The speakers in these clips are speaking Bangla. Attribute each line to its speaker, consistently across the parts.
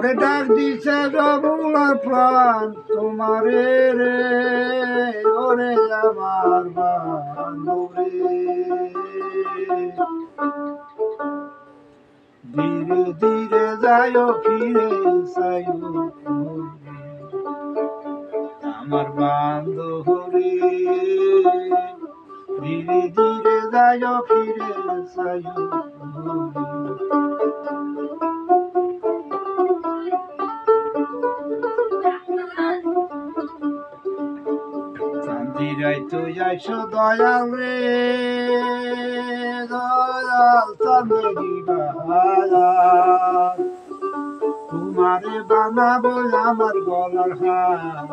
Speaker 1: ওরে ডাক দিছে যমুনার প্রাণ তোমারে রে, ওরে আমার বান্ধবী ধীরে ধীরে যায় ফিরে চাইও আমার বান্ধবী ধীরে ধীরে যায় ফিরে চাইও চান্দিরাই তুই আইসো দয়াল রে, দয়াল চান্দেরি বাহার তোমারে বানাবো আমার গলার হার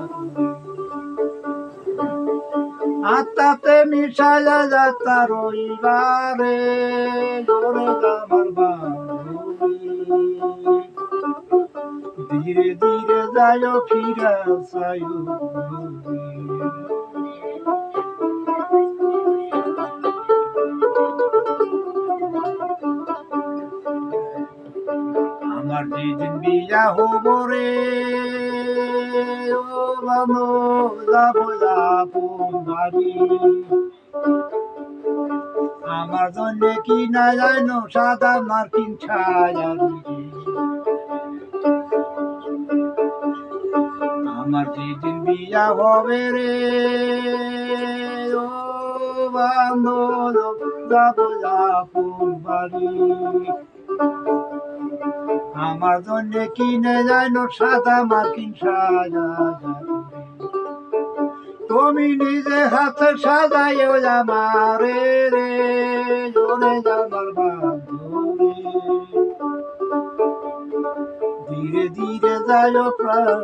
Speaker 1: আত্মাতে মিশাইয়া যাত্রা রইবারে ওরে আমার বান্ধবী ধীরে ধীরে যায় ফিরা চাইও আমার যেদিন বিয়া হব রে, ও বান্ধব যাবো আপন বাড়ি আমার জন্য কি না জানো সাদা মার্কিন ছায়ারি আমার যেদিন বিয়া হবে রে, ও বান্ধব যাবো আপন বাড়ি আমার জন্য কিনে জানো সাদা মার্কিন সাজা তুমি নিজে হাতে সাজাইও আমারে রে, ওরে আমার বান্ধবী ধীরে ধীরে যায় প্রাণ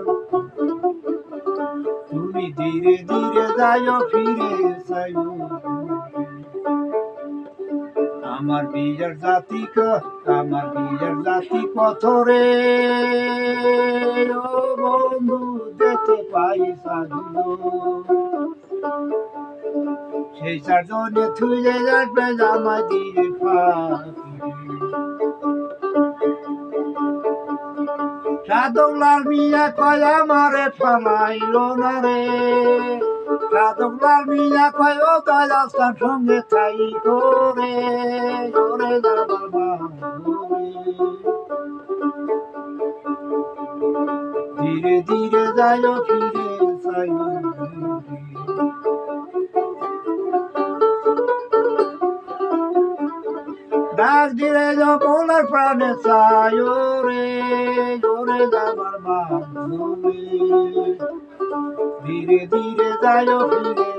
Speaker 1: তুমি ধীরে ধীরে যায় ফিরে চাইও আমার বিয়ের জাতি কত রে, ও বন্ধু যেতে পাই সাজুলো সেই চারজনে থুইলে যাবে জামা দিয়ে সাধকলাল মিয়া কয় আমারে ফালাইল না রে, সাধকলাল মিয়া কয় ও দয়াল সঙ্গে থাই করে ওরে আমার বান্ধবী ধীরে ধীরে যায় ফিরে চাইও ডাক দিলে যমুনার প্রাণে চাইও রে, ওরে আমার বান্ধবী ধীরে ধীরে যায় ফিরে